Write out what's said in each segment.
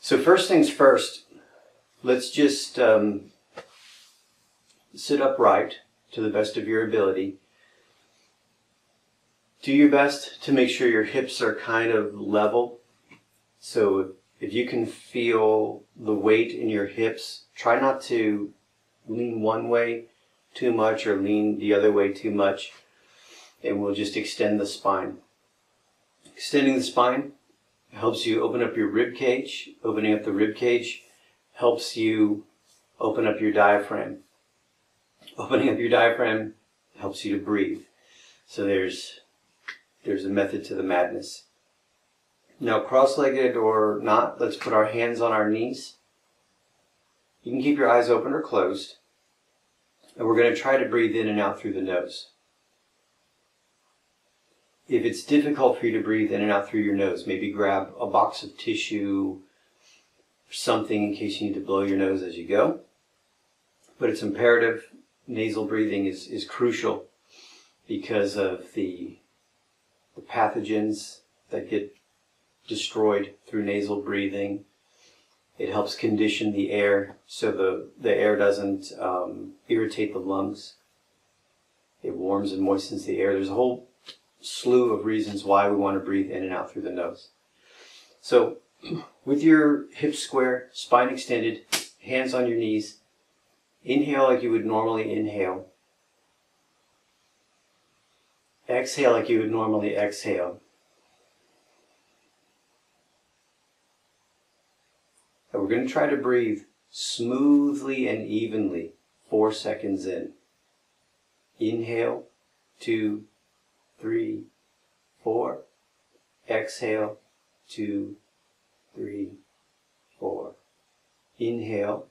So first things first, let's just sit upright to the best of your ability. Do your best to make sure your hips are kind of level. So if you can feel the weight in your hips, try not to lean one way too much or lean the other way too much, and we'll just extend the spine. Extending the spine helps you open up your rib cage. Opening up the rib cage helps you open up your diaphragm. Opening up your diaphragm helps you to breathe. So there's a method to the madness. Now, cross-legged or not, let's put our hands on our knees. You can keep your eyes open or closed. And we're going to try to breathe in and out through the nose. If it's difficult for you to breathe in and out through your nose, maybe grab a box of tissue or something in case you need to blow your nose as you go. But it's imperative. Nasal breathing is crucial because of the pathogens that get destroyed through nasal breathing. It helps condition the air so the air doesn't irritate the lungs. It warms and moistens the air. There's a whole slew of reasons why we want to breathe in and out through the nose. So with your hips square, spine extended, hands on your knees, inhale like you would normally inhale. Exhale like you would normally exhale. And we're going to try to breathe smoothly and evenly, 4 seconds in. Inhale, 2, 3, 4. Exhale, 2, 3, 4. Inhale.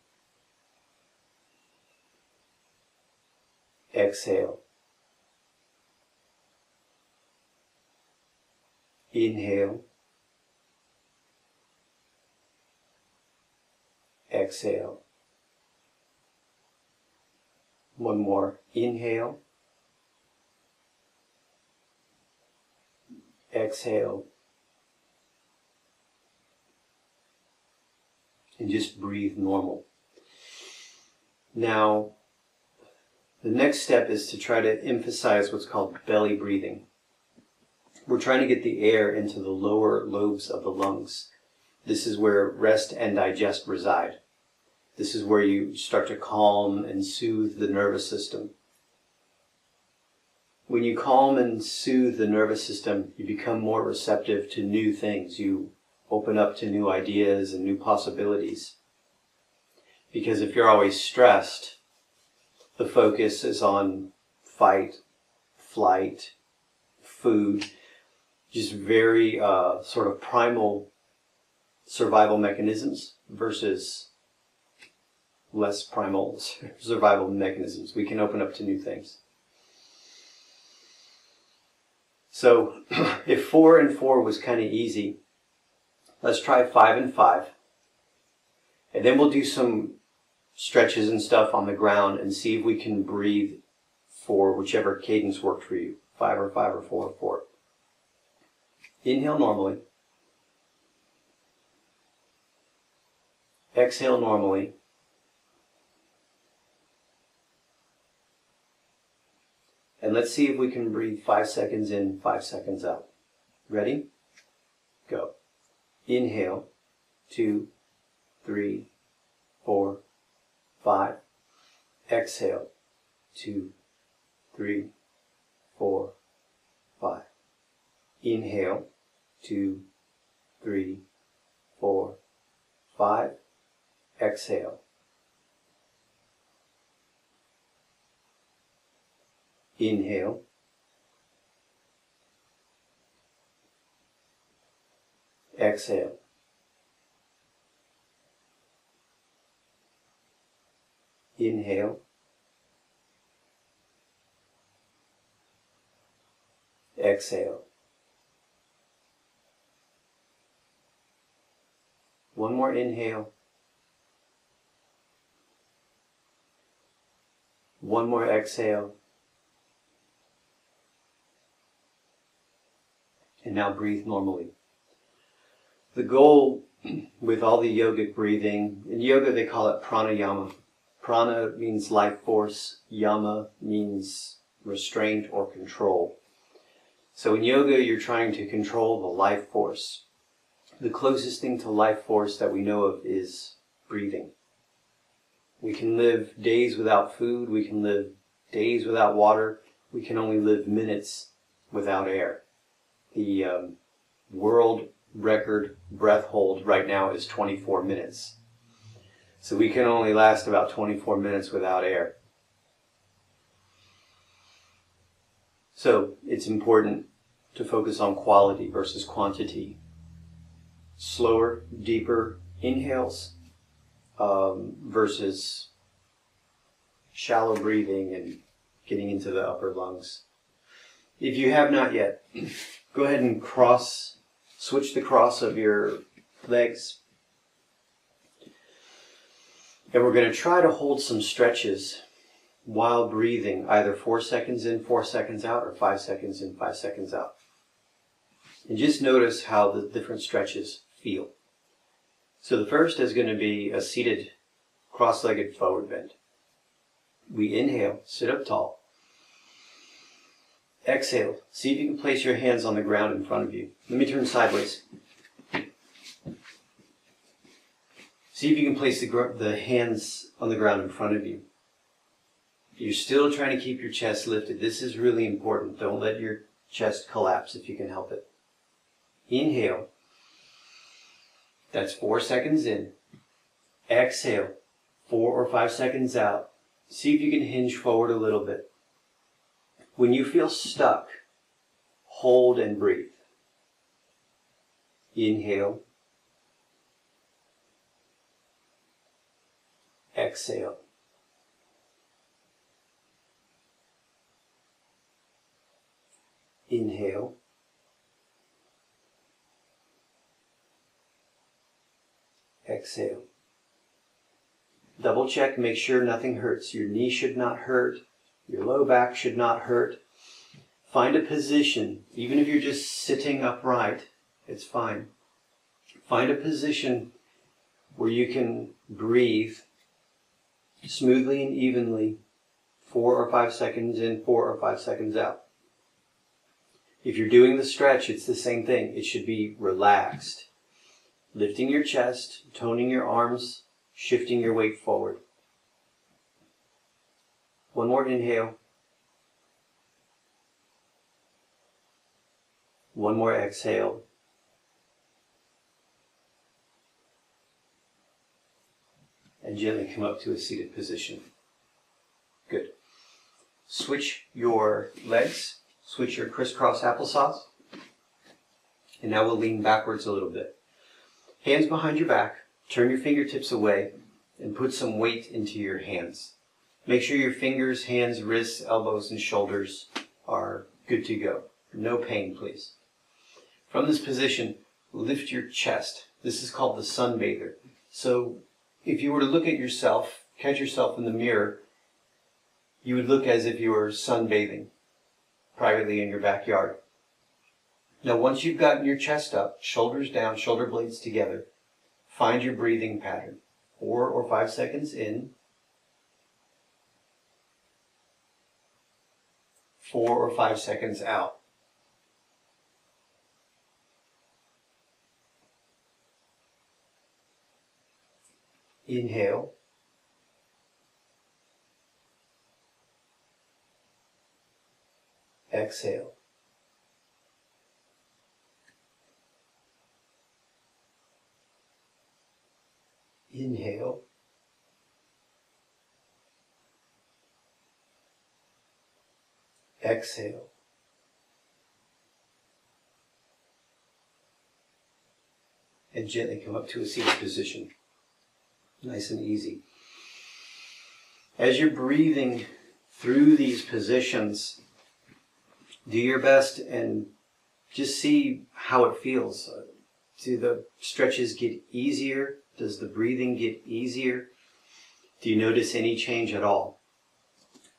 Exhale. Inhale. Exhale. One more. Inhale. Exhale. And just breathe normal. Now, the next step is to try to emphasize what's called belly breathing. We're trying to get the air into the lower lobes of the lungs. This is where rest and digest reside. This is where you start to calm and soothe the nervous system. When you calm and soothe the nervous system, you become more receptive to new things. You open up to new ideas and new possibilities. Because if you're always stressed, the focus is on fight, flight, food, just very sort of primal survival mechanisms versus less primal survival mechanisms. We can open up to new things. So if 4 and 4 was kind of easy, let's try 5 and 5. And then we'll do some stretches and stuff on the ground and see if we can breathe for whichever cadence worked for you. 5 or 5 or 4 or 4. Inhale normally. Exhale normally. And let's see if we can breathe 5 seconds in, 5 seconds out. Ready? Go. Inhale. 2, 3, 4, 5. Exhale. 2, 3, 4, 5. Inhale. 2, 3, 4, 5. Exhale. Inhale. Exhale. Inhale. Exhale. One more inhale. One more exhale. And now breathe normally. The goal with all the yogic breathing. In yoga they call it pranayama. Prana means life force, yama means restraint or control. So in yoga you're trying to control the life force. The closest thing to life force that we know of is breathing. We can live days without food, we can live days without water, we can only live minutes without air. The world record breath hold right now is 24 minutes. So we can only last about 24 minutes without air. So it's important to focus on quality versus quantity. Slower, deeper inhales versus shallow breathing and getting into the upper lungs. If you have not yet, go ahead and switch the cross of your legs. And we're going to try to hold some stretches while breathing, either 4 seconds in, 4 seconds out, or 5 seconds in, 5 seconds out. And just notice how the different stretches feel. So the first is going to be a seated cross-legged forward bend. We inhale, sit up tall. Exhale, see if you can place your hands on the ground in front of you. Let me turn sideways. See if you can place the hands on the ground in front of you. You're still trying to keep your chest lifted. This is really important. Don't let your chest collapse if you can help it. Inhale. That's 4 seconds in. Exhale. 4 or 5 seconds out. See if you can hinge forward a little bit. When you feel stuck, hold and breathe. Inhale. Exhale. Inhale. Exhale. Double check, make sure nothing hurts. Your knee should not hurt. Your low back should not hurt. Find a position, even if you're just sitting upright, it's fine. Find a position where you can breathe smoothly and evenly, 4 or 5 seconds in, 4 or 5 seconds out. If you're doing the stretch, it's the same thing. It should be relaxed. Lifting your chest, toning your arms, shifting your weight forward. One more inhale. One more exhale. And gently come up to a seated position. Good. Switch your legs. Switch your crisscross applesauce. And now we'll lean backwards a little bit. Hands behind your back. Turn your fingertips away and put some weight into your hands. Make sure your fingers, hands, wrists, elbows, and shoulders are good to go. No pain, please. From this position, lift your chest. This is called the sunbather. So if you were to look at yourself, catch yourself in the mirror, you would look as if you were sunbathing privately in your backyard. Now once you've gotten your chest up, shoulders down, shoulder blades together, find your breathing pattern. 4 or 5 seconds in. 4 or 5 seconds out. Inhale. Exhale. Inhale. Exhale. And gently come up to a seated position. Nice and easy. As you're breathing through these positions, do your best and just see how it feels. Do the stretches get easier? Does the breathing get easier? Do you notice any change at all?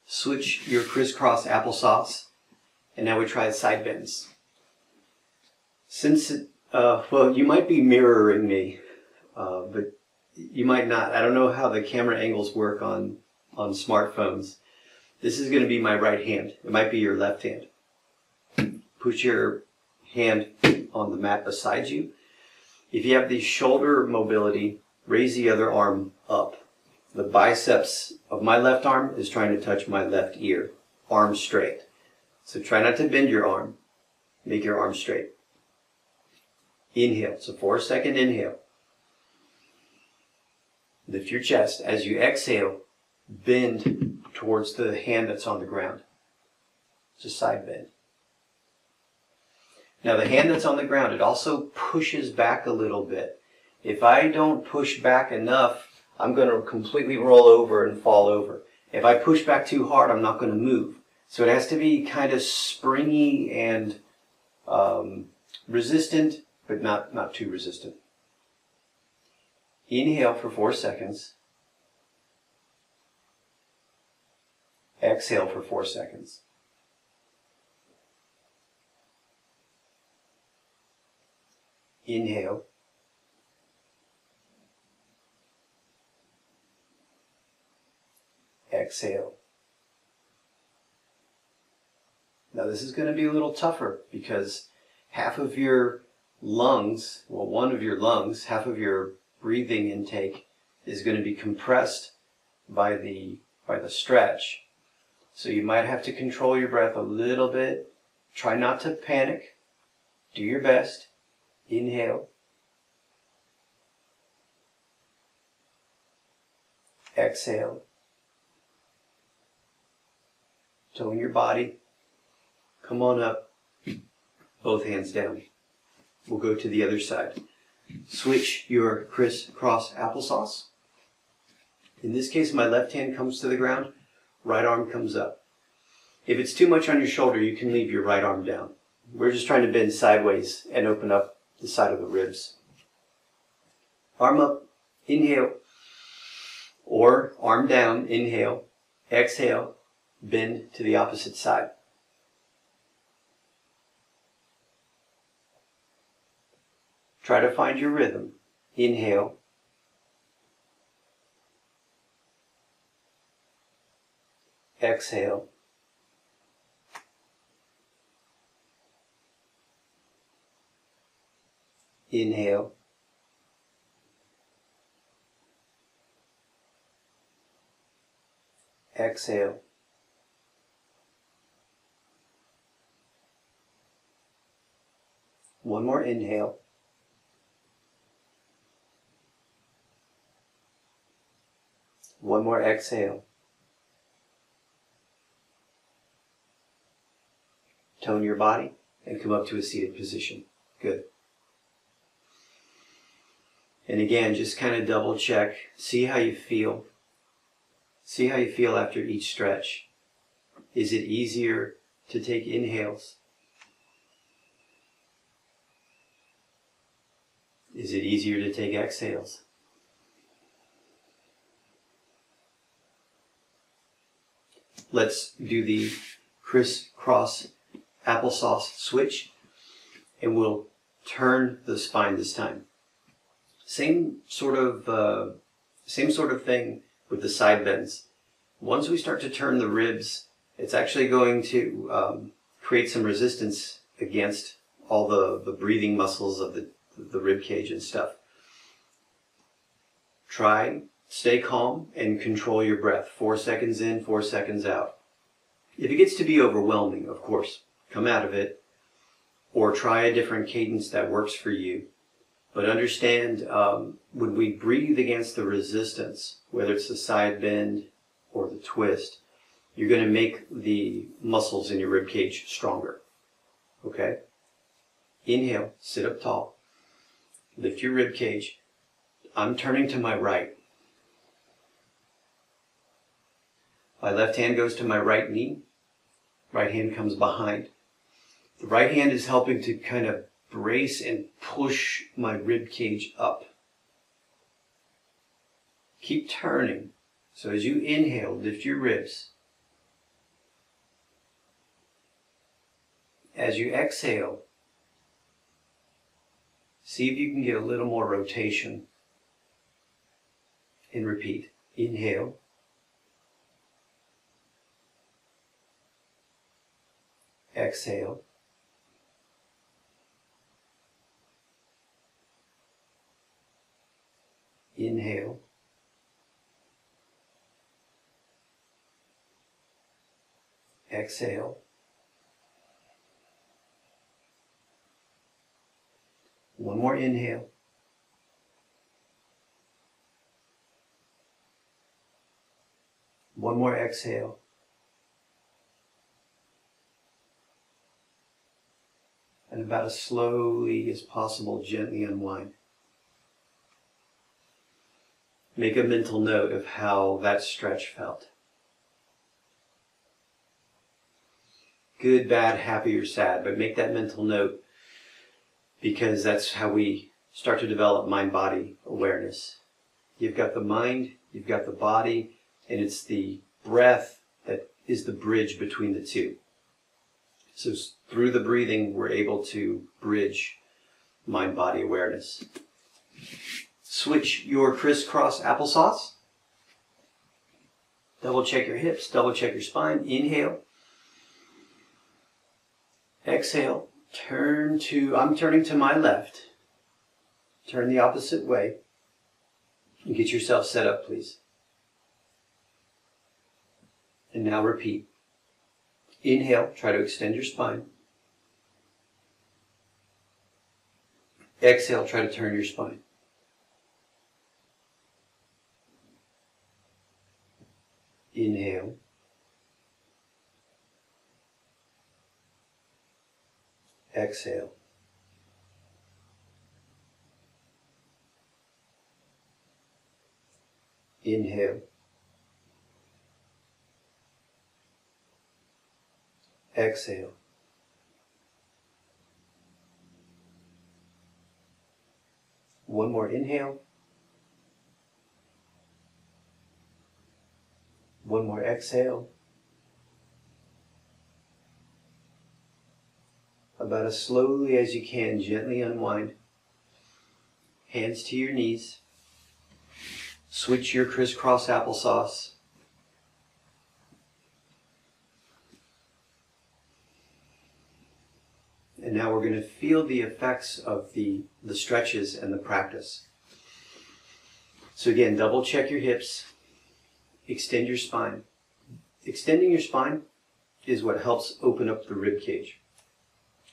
Switch your crisscross applesauce, and now we try side bends. Since, well, you might be mirroring me. but you might not. I don't know how the camera angles work on smartphones. This is going to be my right hand. It might be your left hand. Put your hand on the mat beside you. If you have the shoulder mobility, raise the other arm up. The biceps of my left arm is trying to touch my left ear. Arm straight. So try not to bend your arm. Make your arm straight. Inhale. So 4-second inhale. Lift your chest. As you exhale, bend towards the hand that's on the ground. It's a side bend. Now the hand that's on the ground, it also pushes back a little bit. If I don't push back enough, I'm going to completely roll over and fall over. If I push back too hard, I'm not going to move. So it has to be kind of springy and resistant, but not too resistant. Inhale for 4 seconds. Exhale for 4 seconds. Inhale. Exhale. Now this is going to be a little tougher because half of your lungs, well, one of your lungs, half of your breathing intake is going to be compressed by the stretch. So you might have to control your breath a little bit. Try not to panic. Do your best. Inhale. Exhale. Tone your body. Come on up. Both hands down. We'll go to the other side. Switch your crisscross applesauce. In this case, my left hand comes to the ground, right arm comes up. If it's too much on your shoulder, you can leave your right arm down. We're just trying to bend sideways and open up the side of the ribs. Arm up, inhale, or arm down, inhale, exhale, bend to the opposite side. Try to find your rhythm. Inhale. Exhale. Inhale. Exhale. One more inhale. One more exhale. Tone your body and come up to a seated position. Good. And again, just kind of double check. See how you feel. See how you feel after each stretch. Is it easier to take inhales? Is it easier to take exhales? Let's do the crisscross applesauce switch, and we'll turn the spine this time. Same sort of thing with the side bends. Once we start to turn the ribs, it's actually going to create some resistance against all the breathing muscles of the rib cage and stuff. Stay calm and control your breath. 4 seconds in, 4 seconds out. If it gets to be overwhelming, of course, come out of it or try a different cadence that works for you. But understand, when we breathe against the resistance, whether it's the side bend or the twist, you're going to make the muscles in your rib cage stronger. Okay? Inhale, sit up tall. Lift your rib cage. I'm turning to my right. My left hand goes to my right knee. Right hand comes behind. The right hand is helping to kind of brace and push my rib cage up. Keep turning. So as you inhale, lift your ribs. As you exhale, see if you can get a little more rotation and repeat. Inhale. Exhale. Inhale. Exhale. One more inhale. One more exhale. And about as slowly as possible, gently unwind. Make a mental note of how that stretch felt. Good, bad, happy, or sad, but make that mental note because that's how we start to develop mind-body awareness. You've got the mind, you've got the body, and it's the breath that is the bridge between the two. So through the breathing, we're able to bridge mind-body awareness. Switch your crisscross applesauce. Double check your hips, double check your spine. Inhale. Exhale. I'm turning to my left. Turn the opposite way. And get yourself set up, please. And now repeat. Inhale, try to extend your spine. Exhale, try to turn your spine. Inhale. Exhale. Inhale. Exhale. One more inhale. One more exhale. About as slowly as you can, gently unwind. Hands to your knees. Switch your crisscross applesauce. And now we're going to feel the effects of the stretches and the practice. So again, double check your hips. Extend your spine. Extending your spine is what helps open up the rib cage.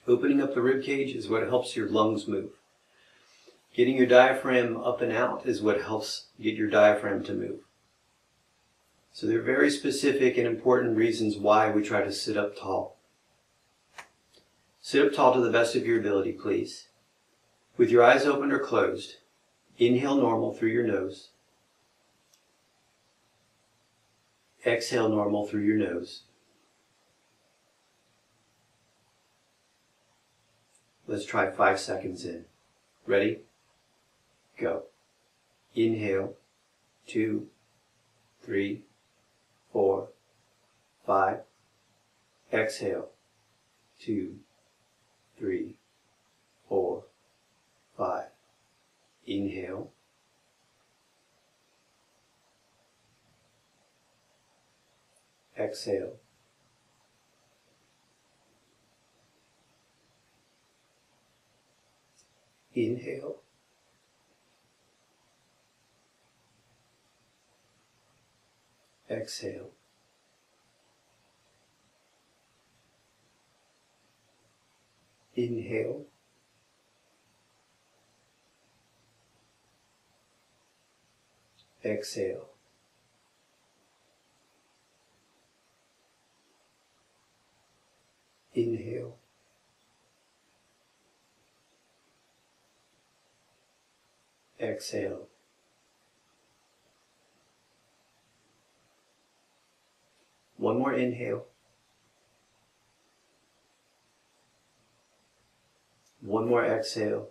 Opening up the rib cage is what helps your lungs move. Getting your diaphragm up and out is what helps get your diaphragm to move. So there are very specific and important reasons why we try to sit up tall. Sit up tall to the best of your ability, please. With your eyes open or closed, inhale normal through your nose. Exhale normal through your nose. Let's try 5 seconds in. Ready? Go. Inhale. 2, 3, 4, 5. Exhale. 2, 3, 4, 5. Inhale. Exhale. Inhale. Exhale. Inhale. Exhale. Inhale. Exhale. One more inhale. One more exhale.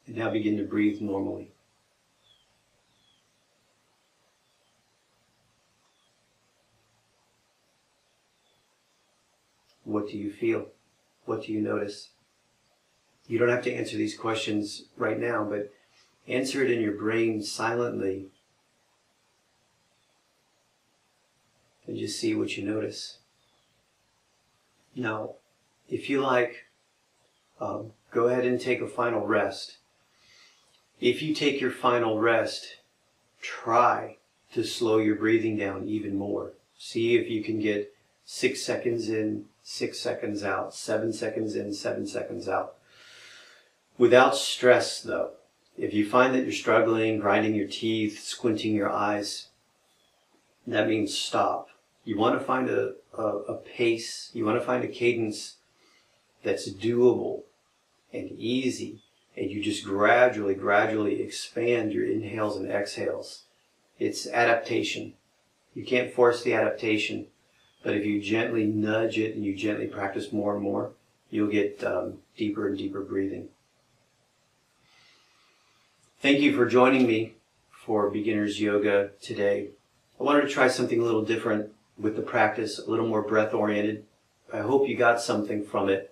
And now begin to breathe normally. What do you feel? What do you notice? You don't have to answer these questions right now, but answer it in your brain silently and just see what you notice. Now, if you like, go ahead and take a final rest. If you take your final rest, try to slow your breathing down even more. See if you can get 6 seconds in, 6 seconds out, 7 seconds in, 7 seconds out. Without stress, though. If you find that you're struggling, grinding your teeth, squinting your eyes, that means stop. You want to find a pace, you want to find a cadence that's doable and easy, and you just gradually expand your inhales and exhales. It's adaptation. You can't force the adaptation, but if you gently nudge it and you gently practice more and more, you'll get deeper and deeper breathing. Thank you for joining me for Beginner's Yoga today. I wanted to try something a little different with the practice, a little more breath oriented. I hope you got something from it.